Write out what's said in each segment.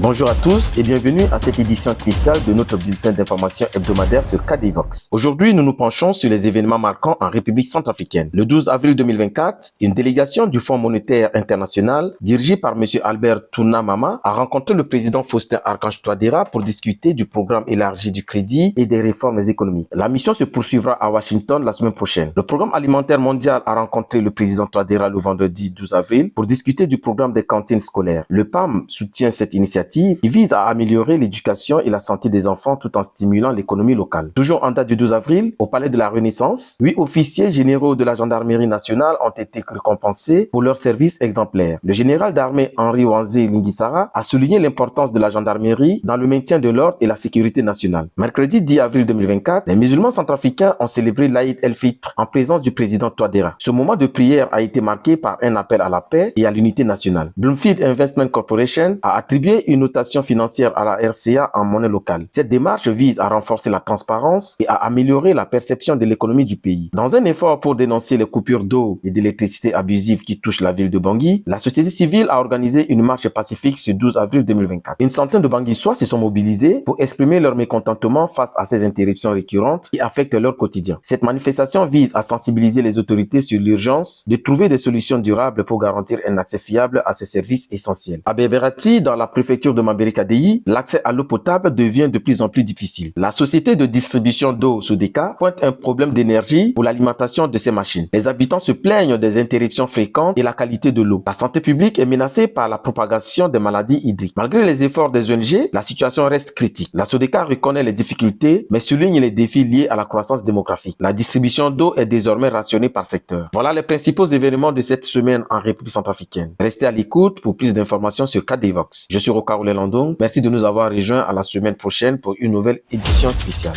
Bonjour à tous et bienvenue à cette édition spéciale de notre bulletin d'information hebdomadaire sur KDVox. Aujourd'hui, nous nous penchons sur les événements marquants en République centrafricaine. Le 12 avril 2024, une délégation du Fonds monétaire international, dirigée par M. Albert Tounamama, a rencontré le président Faustin Archange Touadéra pour discuter du programme élargi du crédit et des réformes économiques. La mission se poursuivra à Washington la semaine prochaine. Le programme alimentaire mondial a rencontré le président Touadéra le vendredi 12 avril pour discuter du programme des cantines scolaires. Le PAM soutient cette initiative qui vise à améliorer l'éducation et la santé des enfants tout en stimulant l'économie locale. Toujours en date du 12 avril, au Palais de la Renaissance, 8 officiers généraux de la gendarmerie nationale ont été récompensés pour leur service exemplaire. Le général d'armée Henri Wanzé Lingisara a souligné l'importance de la gendarmerie dans le maintien de l'ordre et la sécurité nationale. Mercredi 10 avril 2024, les musulmans centrafricains ont célébré l'Aïd el-Fitr en présence du président Touadéra. Ce moment de prière a été marqué par un appel à la paix et à l'unité nationale. Bloomfield Investment Corporation a attribué une notation financière à la RCA en monnaie locale. Cette démarche vise à renforcer la transparence et à améliorer la perception de l'économie du pays. Dans un effort pour dénoncer les coupures d'eau et d'électricité abusives qui touchent la ville de Bangui, la société civile a organisé une marche pacifique ce 12 avril 2024. Une centaine de Banguissois se sont mobilisés pour exprimer leur mécontentement face à ces interruptions récurrentes qui affectent leur quotidien. Cette manifestation vise à sensibiliser les autorités sur l'urgence de trouver des solutions durables pour garantir un accès fiable à ces services essentiels. À Beberati, dans la préfecture de Mambéry-Kadéi, l'accès à l'eau potable devient de plus en plus difficile. La société de distribution d'eau Sodeka pointe un problème d'énergie pour l'alimentation de ses machines. Les habitants se plaignent des interruptions fréquentes et la qualité de l'eau. La santé publique est menacée par la propagation des maladies hydriques. Malgré les efforts des ONG, la situation reste critique. La Sodeka reconnaît les difficultés, mais souligne les défis liés à la croissance démographique. La distribution d'eau est désormais rationnée par secteur. Voilà les principaux événements de cette semaine en République centrafricaine. Restez à l'écoute pour plus d'informations sur KDVox. Je suis Rokaoulé Landong. Merci de nous avoir rejoints à la semaine prochaine pour une nouvelle édition spéciale.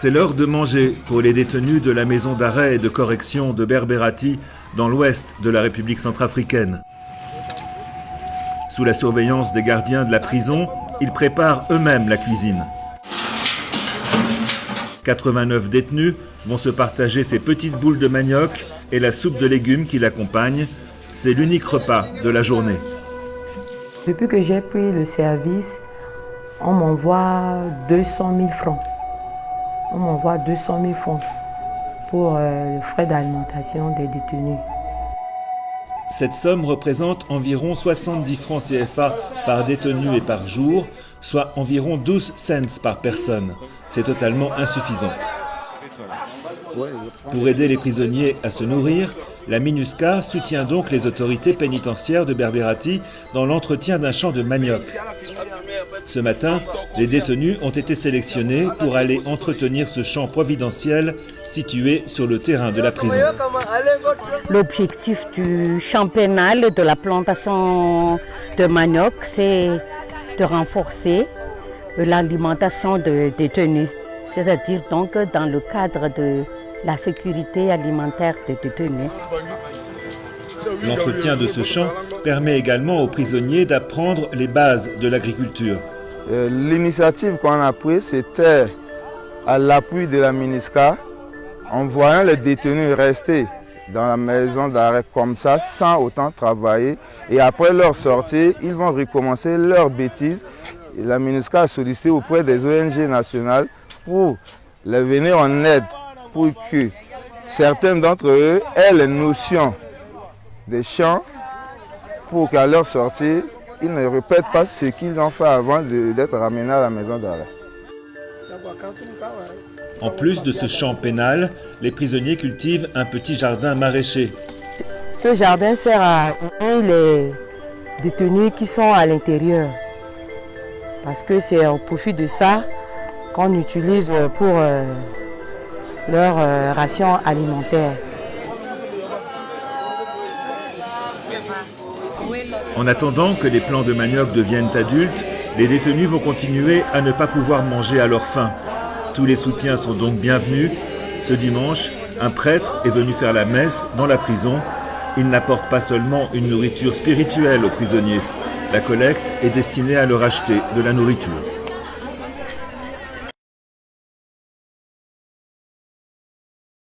C'est l'heure de manger pour les détenus de la maison d'arrêt et de correction de Berbérati, dans l'ouest de la République centrafricaine. Sous la surveillance des gardiens de la prison, ils préparent eux-mêmes la cuisine. 89 détenus vont se partager ces petites boules de manioc et la soupe de légumes qui l'accompagne. C'est l'unique repas de la journée. Depuis que j'ai pris le service, on m'envoie 200 000 francs. On m'envoie 200 000 francs pour le frais d'alimentation des détenus. Cette somme représente environ 70 francs CFA par détenu et par jour, soit environ 12 cents par personne. C'est totalement insuffisant. Pour aider les prisonniers à se nourrir, la MINUSCA soutient donc les autorités pénitentiaires de Berbérati dans l'entretien d'un champ de manioc. Ce matin, les détenus ont été sélectionnés pour aller entretenir ce champ providentiel situé sur le terrain de la prison. L'objectif du champ pénal de la plantation de manioc, c'est de renforcer l'alimentation des détenus, c'est-à-dire donc dans le cadre de la sécurité alimentaire des détenus. L'entretien de ce champ permet également aux prisonniers d'apprendre les bases de l'agriculture. L'initiative qu'on a prise, c'était à l'appui de la MINUSCA, en voyant les détenus rester dans la maison d'arrêt comme ça, sans autant travailler. Et après leur sortie, ils vont recommencer leurs bêtises. Et la MINUSCA a sollicité auprès des ONG nationales pour les venir en aide, pour que certains d'entre eux aient les notions des champs, pour qu'à leur sortie, ils ne répètent pas ce qu'ils ont fait avant d'être ramenés à la maison d'arrêt. En plus de ce champ pénal, les prisonniers cultivent un petit jardin maraîcher. Ce jardin sert à les détenus qui sont à l'intérieur. Parce que c'est au profit de ça qu'on utilise pour leur ration alimentaire. En attendant que les plants de manioc deviennent adultes, les détenus vont continuer à ne pas pouvoir manger à leur faim. Tous les soutiens sont donc bienvenus. Ce dimanche, un prêtre est venu faire la messe dans la prison. Il n'apporte pas seulement une nourriture spirituelle aux prisonniers. La collecte est destinée à leur acheter de la nourriture.